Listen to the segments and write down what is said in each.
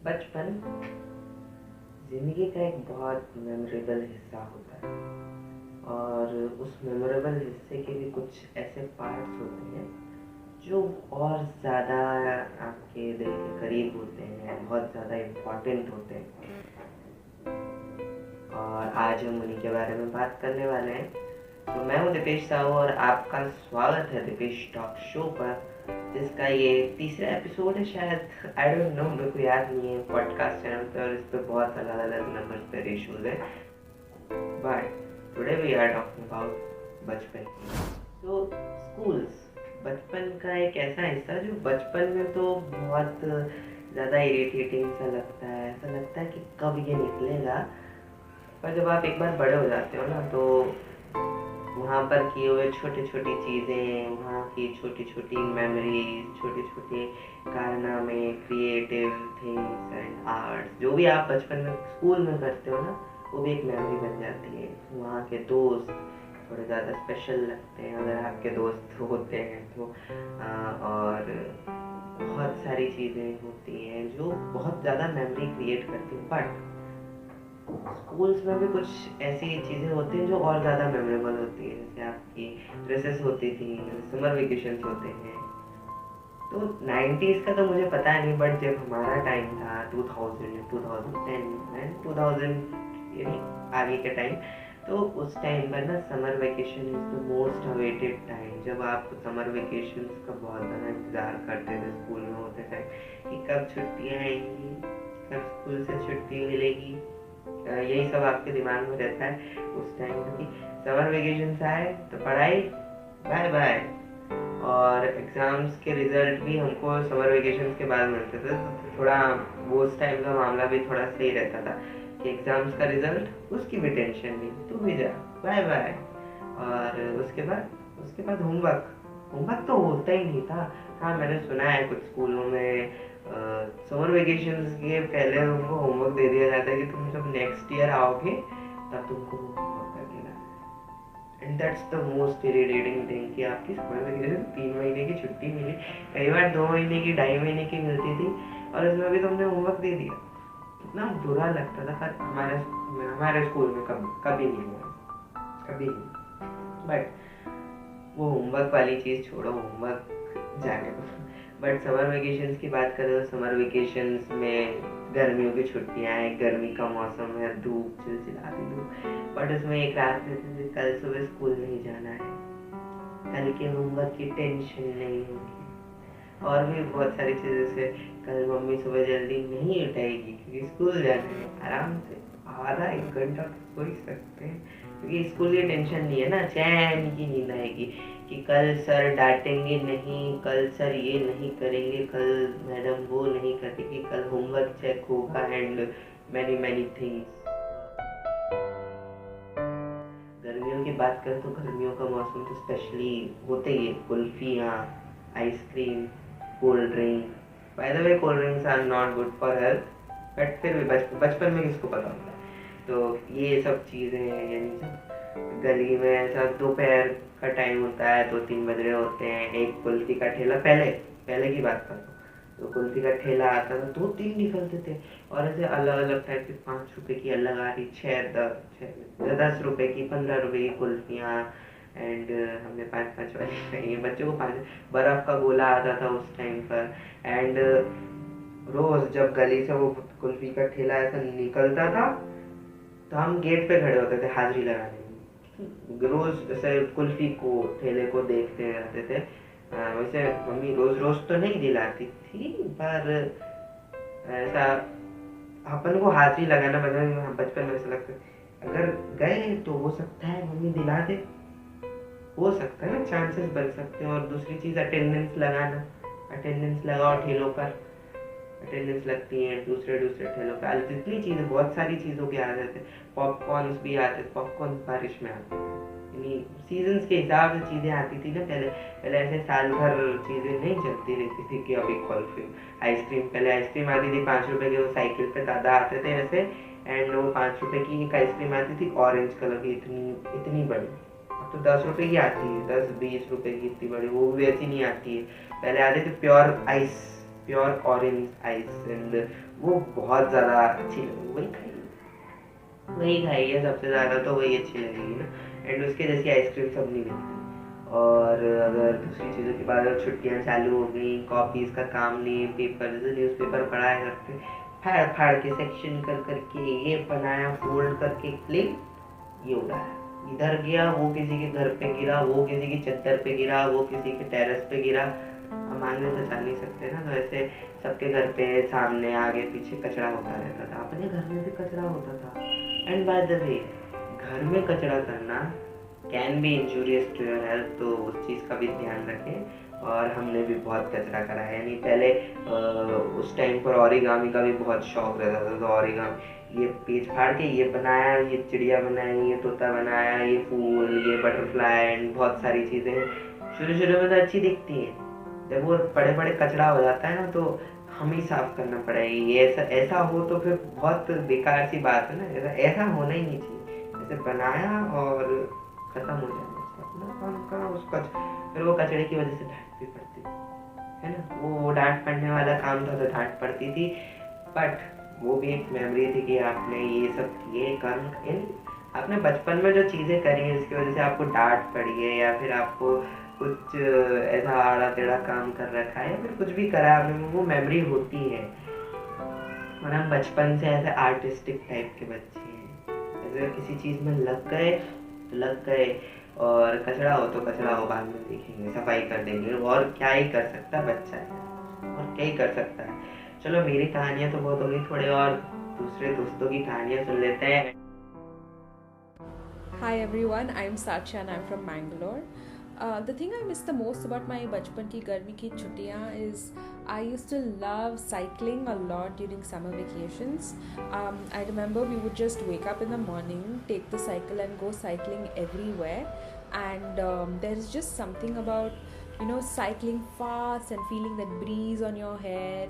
बचपन ज़िंदगी का एक बहुत मेमोरेबल हिस्सा होता है और उस मेमोरेबल हिस्से के भी कुछ ऐसे पार्ट्स होते हैं जो और ज़्यादा आपके दिल के करीब होते हैं, बहुत ज़्यादा इम्पोर्टेंट होते हैं। और आज हम उन्हीं के बारे में बात करने वाले हैं। तो मैं हूँ दीपेश साहू और आपका स्वागत है दीपेश टॉक शो पर, जिसका ये तीसरा एपिसोड है शायद। आई डोंट नो, मेरे को याद नहीं है। पॉडकास्ट चैनल पे और इस पे बहुत अलग अलग नंबर पे रेशोज है, but today we are talking about बचपन। तो स्कूल्स बचपन का एक ऐसा हिस्सा जो बचपन में तो बहुत ज़्यादा इरिटेटिंग सा लगता है। ऐसा लगता है कि कब ये निकलेगा, पर जब आप एक बार बड़े हो जाते हो ना, तो वहाँ पर किए हुए छोटी छोटी चीज़ें, वहाँ की छोटी छोटी मेमोरीज, छोटे छोटे कारनामे, क्रिएटिव थिंग्स एंड आर्ट्स, जो भी आप बचपन में स्कूल में करते हो ना, वो भी एक मेमोरी बन जाती है। वहाँ के दोस्त थोड़े ज़्यादा स्पेशल लगते हैं अगर आपके दोस्त होते हैं तो। और बहुत सारी चीज़ें होती हैं जो बहुत ज़्यादा मेमोरी क्रिएट करती हैं। बट स्कूल्स में भी कुछ ऐसी चीज़ें होती हैं जो और ज़्यादा मेमोरेबल होती हैं। जैसे आपकी ड्रेसेस होती थी, समर वेकेशंस होते हैं। तो 90s का तो मुझे पता नहीं, बट जब हमारा टाइम था 2000, 2010 एंड 2000 यानी आगे के टाइम, तो उस टाइम पर ना summer vacation is the most awaited time. जब आप समर वेकेशन का बहुत ज़्यादा इंतज़ार करते थे स्कूल में होते थे कि कब छुट्टियाँ आएंगी, कब स्कूल से छुट्टी मिलेगी। यही सब आपके दिमाग में रहता है उस टाइम, क्योंकि समर वेकेशन आए तो पढ़ाई बाय बाय। और एग्ज़ाम्स के रिज़ल्ट भी हमको समर वेकेशन के बाद मिलते थे, तो थोड़ा वो उस टाइम का मामला भी थोड़ा सही रहता था कि एग्ज़ाम्स का रिज़ल्ट, उसकी भी टेंशन नहीं, तू भी जा, बाय बाय। और उसके बाद होमवर्क होमवर्क तो होता ही नहीं था। हाँ, मैंने सुना है कुछ स्कूलों में समर वेकेशंस के पहले उनको होमवर्क दे दिया जाता है कि तुम जब नेक्स्ट ईयर आओगे तब तुमको होमवर्क करके लाना है। And that's the most irritating thing कि आपकी समर वेकेशन 3 महीने की छुट्टी मिली, कई बार 2 महीने की, 2.5 महीने की मिलती थी, और इसमें भी तुमने होमवर्क दे दिया। इतना बुरा लगता था। पर हमारे स्कूल में कभी नहीं हुआ, कभी नहीं। बट वो होमवर्क वाली चीज़ छोड़ो, होमवर्क जाने दो। बट समर वेकेशंस की बात करें तो समर वेकेशंस में गर्मियों की छुट्टियाँ हैं, गर्मी का मौसम है, धूप, चिलचिलाती धूप, बट उसमें एक रात रहती थी, कल सुबह स्कूल नहीं जाना है, कल के होमवर्क की टेंशन नहीं होगी। और भी बहुत सारी चीज़ें, जैसे कल मम्मी सुबह जल्दी नहीं उठाएगी क्योंकि स्कूल जाना है। आराम से आधा एक घंटा तो सो ही सकते हैं, क्योंकि स्कूल की टेंशन नहीं है ना। चैन की नींद आएगी कि कल सर डांटेंगे नहीं, कल सर ये नहीं करेंगे, कल मैडम वो नहीं करेगी, कल होमवर्क चेक होगा एंड मैनी मैनी थिंग्स। गर्मियों की बात करें तो गर्मियों का मौसम तो स्पेशली होते ही है। कुल्फियाँ, ice cream, cold drink. By the way, cold drinks are not good for health, but फिर भी बचपन में किसको पता होता है। तो ये सब चीज़ें हैं, यानी जब गली में ऐसा दोपहर का टाइम होता है, 2-3 बज रहे होते हैं, एक कुल्फी का ठेला, पहले पहले की बात करता हूँ, तो कुल्फी का ठेला आता था, 2-3 निकलते थे। और ऐसे अलग अलग टाइप की, 5 रुपए की अलग आ रही, 10 रुपए की, 15 रुपए की कुल्फियाँ। एंड हमने 5-5 वाली खाई है। बच्चों को 5 बर्फ़ का गोला आता था उस टाइम पर। एंड रोज़ जब गली से वो कुल्फी का ठेला ऐसा निकलता था, तो हम गेट पे खड़े होते थे हाजिरी लगाने में। रोज़ ऐसे कुल्फी को, ठेले को देखते रहते थे। वैसे मम्मी रोज़ रोज़ तो नहीं दिलाती थी, पर ऐसा अपन को हाजिरी लगाना, बचपन में ऐसा लगता है अगर गए तो हो सकता है मम्मी दिला दे, हो सकता है ना, चांसेस बन सकते हैं। और दूसरी चीज़ अटेंडेंस लगाना, अटेंडेंस लगाओ ठेलों पर, अटेंडेंस लगती है दूसरे दूसरे ठेलों पे। जितनी चीज़ें, बहुत सारी चीज़ों के आ जाते, पॉपकॉर्न्स भी आते, पॉपकॉर्न बारिश में आते, यानी सीजन्स के हिसाब से चीज़ें आती थी ना। पहले पहले ऐसे साल भर चीज़ें नहीं चलती रहती थी कि अभी कुल्फी, आइसक्रीम, पहले आइसक्रीम आती थी 5 रुपए की, वो साइकिल पे दादा आते थे ऐसे, एंड वो 5 रुपए की एक आइसक्रीम आती थी ऑरेंज कलर की, इतनी इतनी बड़ी। अब तो 10 रुपए की आती है, 10-20 रुपए की, इतनी बड़ी वो भी वैसी नहीं आती है। पहले आते थे प्योर ऑरेंज आइस, एंड वो बहुत ज़्यादा अच्छी लगी। वही खाई है सबसे ज़्यादा, तो वही अच्छी लगेगी ना। एंड उसके जैसी आइसक्रीम सब नहीं मिलती। और अगर दूसरी चीज़ों की बात, अगर छुट्टियाँ चालू हो गई, कॉपीज़ का काम नहीं, पेपर जैसे न्यूज़पेपर पढ़ाया करते, फाड़ फाड़ के सेक्शन कर करके ये बनाया, फोल्ड करके क्लिक, ये उड़ाया, इधर गया, वो किसी के घर पे गिरा, वो किसी की चद्दर पे गिरा, वो किसी के टेरेस पे गिरा। हम आगे तो चल नहीं सकते ना, तो ऐसे सबके घर पे सामने आगे पीछे कचरा होता रहता था। अपने घर में भी कचरा होता था। एंड बाय द वे, घर में कचरा करना can be injurious to your health, तो उस चीज़ का भी ध्यान रखें। और हमने भी बहुत कचरा करा है, यानी पहले उस टाइम पर ओरिगामी का भी बहुत शौक रहता था। तो ओरिगामी, ये पेज फाड़ के ये बनाया, ये चिड़िया बनाई, ये तोता बनाया, ये फूल, ये बटरफ्लाई, एंड बहुत सारी चीज़ें शुरू शुरू में तो अच्छी दिखती हैं। जब वो बड़े बड़े कचरा हो जाता है ना, तो हम ही साफ करना पड़ेगा। ये ऐसा हो तो फिर बहुत बेकार सी बात है ना। ऐसा होना ही नहीं चाहिए। ऐसे बनाया और ख़त्म हो जाना चाहिए, अपना काम करो उसका। फिर वो कचरे की वजह से डांट भी पड़ती है ना। वो डांट पड़ने वाला काम था, तो डांट पड़ती थी, बट वो भी एक मेमोरी थी कि आपने ये सब किए कर्म, आपने बचपन में जो चीज़ें करी हैं जिसकी वजह से आपको डांट पड़ी है, या फिर आपको कुछ ऐसा आड़ा टेढ़ा काम कर रखा है, या फिर कुछ भी करा है आपने, वो मेमोरी होती है। और हम बचपन से ऐसे आर्टिस्टिक टाइप के बच्चे हैं, ऐसे किसी चीज़ में लग गए तो लग गए, और कचरा हो तो कचरा हो, बाद में देखेंगे, सफाई कर देंगे। और क्या ही कर सकता है बच्चा है, और क्या ही कर सकता है। चलो, मेरी कहानियाँ तो बहुत हो गई, थोड़े और दूसरे दोस्तों की कहानियाँ सुन लेते हैं। Hi everyone, I'm Sachi and I'm from Bangalore. The thing I miss the most about my बचपन की गर्मी की छुट्टियाँ is I used to love cycling a lot during summer vacations. I remember we would just wake up in the morning, take the cycle and go cycling everywhere. And there is just something about cycling fast and feeling that breeze on your hair.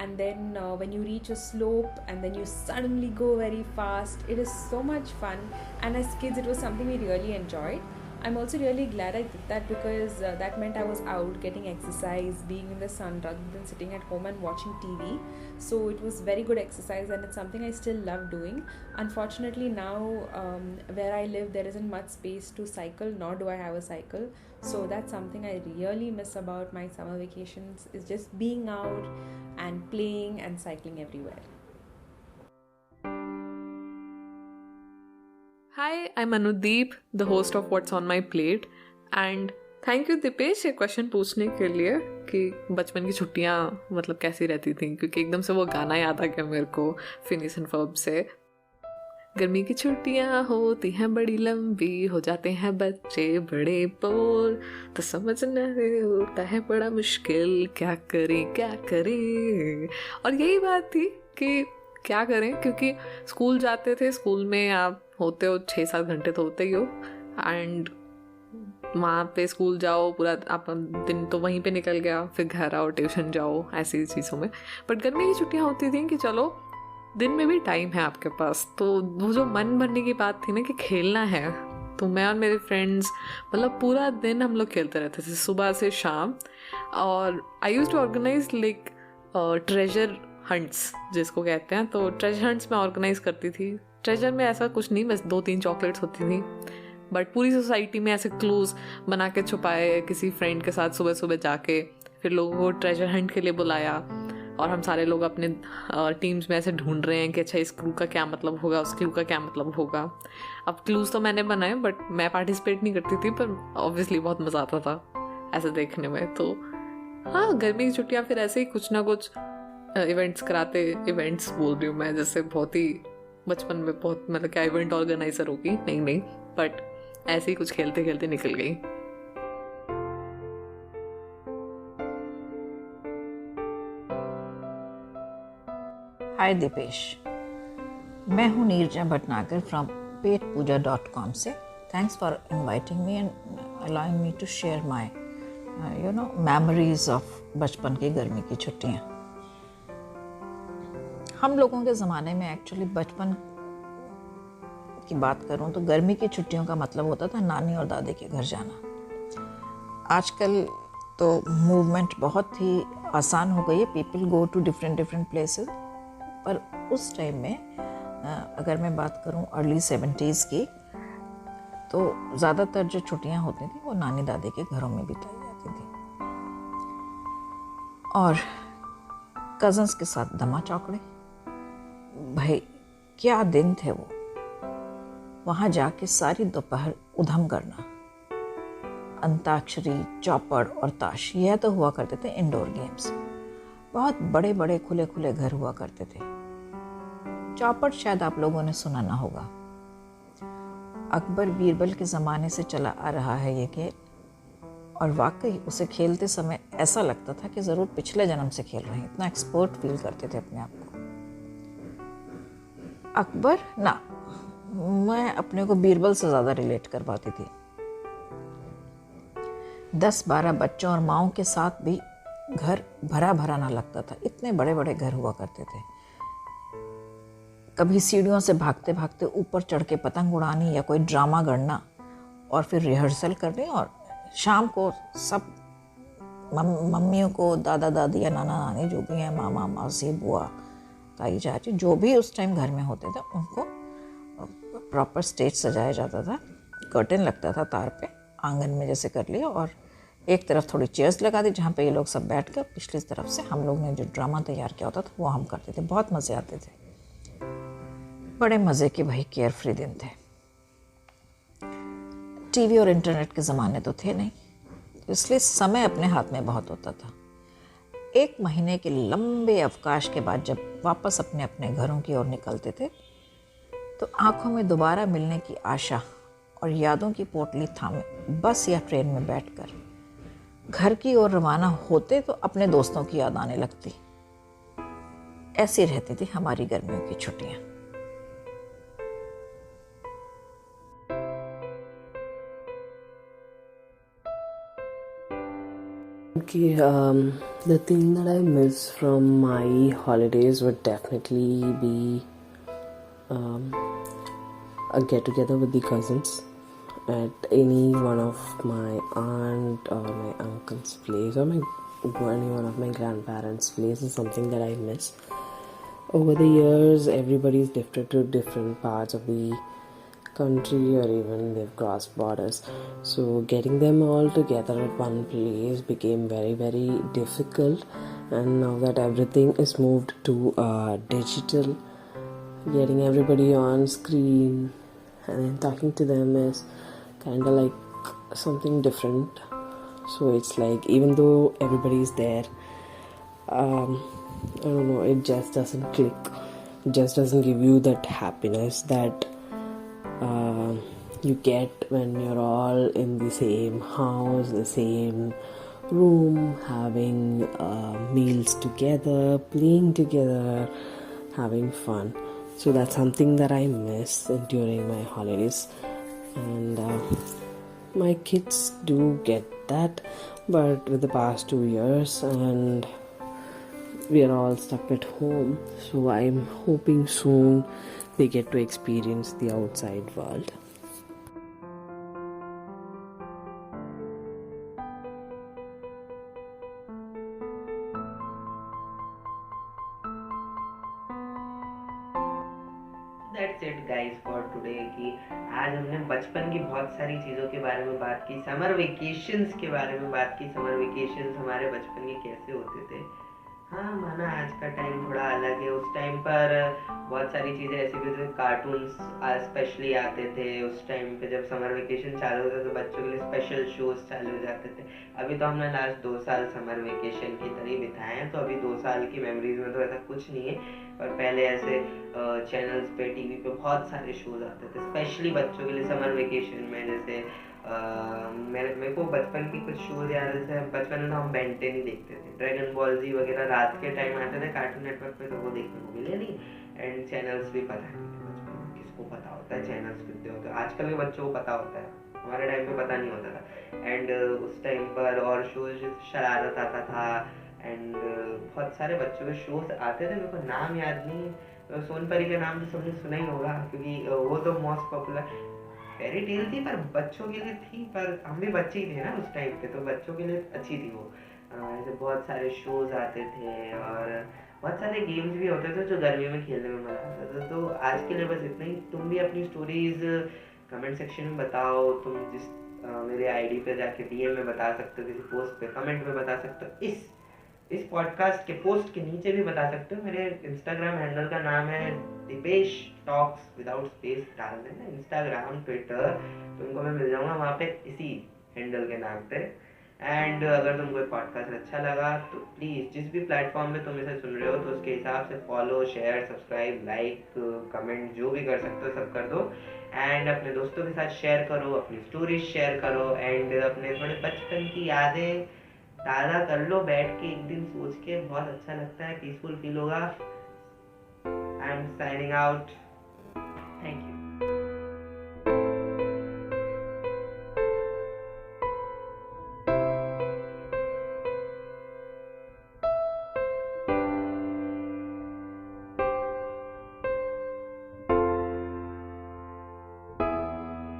And then when you reach a slope and then you suddenly go very fast, it is so much fun. And as kids, it was something we really enjoyed. I'm also really glad I did that because that meant I was out getting exercise, being in the sun rather than sitting at home and watching TV. So it was very good exercise and it's something I still love doing. Unfortunately now where I live there isn't much space to cycle, nor do I have a cycle. So that's something I really miss about my summer vacations, is just being out and playing and cycling everywhere. Hi, I'm Anudeep, the host of What's on My Plate, and thank you Deepesh ये question पूछने के लिए कि बचपन की छुट्टियाँ मतलब कैसी रहती थी, क्योंकि एकदम से वो गाना याद आ गया मेरे को फिनिश एंड फर्ब से। गर्मी की छुट्टियाँ होती हैं बड़ी लंबी, हो जाते हैं बच्चे बड़े बोर, तो समझना होता है बड़ा मुश्किल, क्या करें। और यही बात थी कि क्या करें, क्योंकि स्कूल जाते थे, स्कूल में आप होते हो 6-7 घंटे तो होते ही हो, एंड वहाँ पे स्कूल जाओ, पूरा आप दिन तो वहीं पे निकल गया, फिर घर आओ, ट्यूशन जाओ, ऐसी चीज़ों में। बट गर्मी की छुट्टियाँ होती थी कि चलो दिन में भी टाइम है आपके पास, तो वो जो मन भरने की बात थी ना कि खेलना है, तो मैं और मेरे फ्रेंड्स मतलब पूरा दिन हम लोग खेलते रहते थे सुबह से शाम। और I used to organise like treasure hunts जिसको कहते हैं, तो ट्रेजर हंट्स मैं ऑर्गेनाइज करती थी। ट्रेजर में ऐसा कुछ नहीं, बस 2-3 चॉकलेट्स होती थी, बट पूरी सोसाइटी में ऐसे क्लूज बना के छुपाए किसी फ्रेंड के साथ सुबह सुबह जाके, फिर लोगों को ट्रेजर हंट के लिए बुलाया, और हम सारे लोग अपने टीम्स में ऐसे ढूंढ रहे हैं कि अच्छा इस क्लू का क्या मतलब होगा, उस क्लू का क्या मतलब होगा। अब क्लूज तो मैंने बनाए, बट मैं पार्टिसिपेट नहीं करती थी, पर ऑब्वियसली बहुत मज़ा आता था ऐसे देखने में। तो हाँ, गर्मी की छुट्टियाँ फिर ऐसे ही कुछ ना कुछ इवेंट्स कराते, इवेंट्स बोल रही हूँ मैं, जैसे बहुत ही बचपन में बहुत मतलब क्या इवेंट ऑर्गेनाइजर होगी, नहीं, बट ऐसे ही कुछ खेलते खेलते निकल गई। हाय दीपेश, मैं हूँ नीरजा भटनागर फ्रॉम petpuja.com से। Thanks for inviting me and allowing me to share my memories of बचपन की गर्मी की छुट्टियाँ। हम लोगों के ज़माने में एक्चुअली बचपन की बात करूं तो गर्मी की छुट्टियों का मतलब होता था नानी और दादी के घर जाना। आजकल तो मूवमेंट बहुत ही आसान हो गई है, people go to different places. पर उस टाइम में अगर मैं बात करूं अर्ली 70s की, तो ज़्यादातर जो छुट्टियां होती थी वो नानी दादी के घरों में बिताई जाती थी, और कज़न्स के साथ दमा चौकड़े। भाई क्या दिन थे वो, वहाँ जाके सारी दोपहर उधम करना, अंताक्षरी, चौपड़ और ताश, यह तो हुआ करते थे इंडोर गेम्स। बहुत बड़े बड़े खुले खुले घर हुआ करते थे। चौपड़ शायद आप लोगों ने सुना ना होगा, अकबर बीरबल के ज़माने से चला आ रहा है ये खेल, और वाकई उसे खेलते समय ऐसा लगता था कि ज़रूर पिछले जन्म से खेल रहे हैं, इतना एक्सपर्ट फील करते थे अपने आप को। अकबर ना, मैं अपने को बीरबल से ज़्यादा रिलेट कर पाती थी। 10-12 बच्चों और माओं के साथ भी घर भरा भरा ना लगता था, इतने बड़े बड़े घर हुआ करते थे। कभी सीढ़ियों से भागते भागते ऊपर चढ़ के पतंग उड़ानी या कोई ड्रामा गढ़ना और फिर रिहर्सल करनी, और शाम को सब मम्मियों को, दादा दादी या नाना नानी जो भी हैं, मामा मासी बुआ ताई चाची जो भी उस टाइम घर में होते थे, उनको प्रॉपर स्टेज सजाया जाता था, कर्टेन लगता था तार पे, आंगन में जैसे कर लिया, और एक तरफ थोड़ी चेयर्स लगा दी जहाँ पे ये लोग सब बैठ कर, पिछली तरफ से हम लोग ने जो ड्रामा तैयार किया होता था वो हम करते थे। बहुत मज़े आते थे, बड़े मज़े के भाई केयर फ्री दिन थे। टीवी और इंटरनेट के ज़माने तो थे नहीं, इसलिए समय अपने हाथ में बहुत होता था। 1 महीने के लंबे अवकाश के बाद जब वापस अपने अपने घरों की ओर निकलते थे, तो आंखों में दोबारा मिलने की आशा और यादों की पोटली थामे बस या ट्रेन में बैठकर घर की ओर रवाना होते तो अपने दोस्तों की याद आने लगती। ऐसी रहती थी हमारी गर्मियों की छुट्टियां। Okay, the thing that I miss from my holidays would definitely be a get together with the cousins at any one of my aunt or my uncle's place, or any one of my grandparents' place is something that I miss. Over the years, everybody's drifted to different parts of the country, or even they've crossed borders, so getting them all together at one place became very very difficult. And now that everything is moved to digital, getting everybody on screen and then talking to them is kind of like something different. So it's like, even though everybody is there, I don't know, it just doesn't click, it just doesn't give you that happiness that you get when you're all in the same house, the same room, having meals together, playing together, having fun. So that's something that I miss during my holidays, and my kids do get that, but with the past 2 years and we are all stuck at home, so I'm hoping soon they get to experience the outside world. That's it guys for today कि आज हमने बचपन की बहुत सारी चीज़ों के बारे में बात की, समर वेकेशंस के बारे में बात की, समर वेकेशंस हमारे बचपन के कैसे होते थे। हाँ माना आज का टाइम थोड़ा अलग है, उस टाइम पर बहुत सारी चीज़ें ऐसी भी थी, कार्टून्स स्पेशली आते थे उस टाइम पे। जब समर वेकेशन चालू होता तो बच्चों के लिए स्पेशल शोज चालू हो जाते थे। अभी तो हमने लास्ट 2 साल समर वेकेशन की तरह बिताए हैं, तो अभी 2 साल की मेमोरीज में तो ऐसा कुछ नहीं है, पर पहले ऐसे चैनल्स पे टीवी पे बहुत सारे शोज आते थे स्पेशली बच्चों के लिए समर वेकेशन में। जैसे मेरे को बचपन की कुछ शोज याद है, जैसे बचपन में हम बेंटेन ही देखते थे, ड्रैगन बॉल जी वगैरह रात के टाइम आते थे कार्टून नेटवर्क पे, तो वो देखने को मिले नहीं। एंड चैनल्स भी पता नहीं थे बचपन में, किसको पता होता है चैनल्स कितने होते हैं, आजकल के बच्चों को पता होता है, हमारे टाइम पे पता नहीं होता था। एंड उस टाइम पर और शोज शरारत आता था, एंड बहुत सारे बच्चों के शोज आते थे, मेरे को नाम याद नहीं, सोनपरी का नाम तो सबने सुना ही होगा क्योंकि वो तो मोस्ट पॉपुलर फेरी टेल थी, पर बच्चों के लिए थी, पर हम भी बच्चे ही थे ना उस टाइम पे, तो बच्चों के लिए अच्छी थी वो। ऐसे बहुत सारे शोज आते थे और बहुत सारे गेम्स भी होते थे जो गर्मियों में खेलने में मज़ा आता था। तो आज के लिए बस इतना ही। तुम भी अपनी स्टोरीज कमेंट सेक्शन में बताओ। तुम जिस मेरे आईडी पे जाके डीएम में बता सकते हो, किसी पोस्ट पे कमेंट में बता सकते हो, इस पॉडकास्ट के पोस्ट के नीचे भी बता सकते हो। मेरे इंस्टाग्राम हैंडल का नाम है दीपेश टॉक्स विदाउट स्पेस डाल देना। इंस्टाग्राम ट्विटर तुमको मैं मिल जाऊँगा वहाँ पे इसी हैंडल के नाम पे। एंड अगर तुमको पॉडकास्ट अच्छा लगा तो प्लीज़ जिस भी प्लेटफॉर्म में तुम इसे सुन रहे हो तो उसके हिसाब से follow, share, subscribe, like, comment जो भी कर सकते हो सब कर दो। एंड अपने दोस्तों के साथ शेयर करो, अपनी स्टोरीज शेयर करो एंड अपने थोड़े बचपन की यादें ताज़ा कर लो बैठ के। एक दिन सोच के बहुत अच्छा लगता है, पीसफुल फील होगा। I am signing out.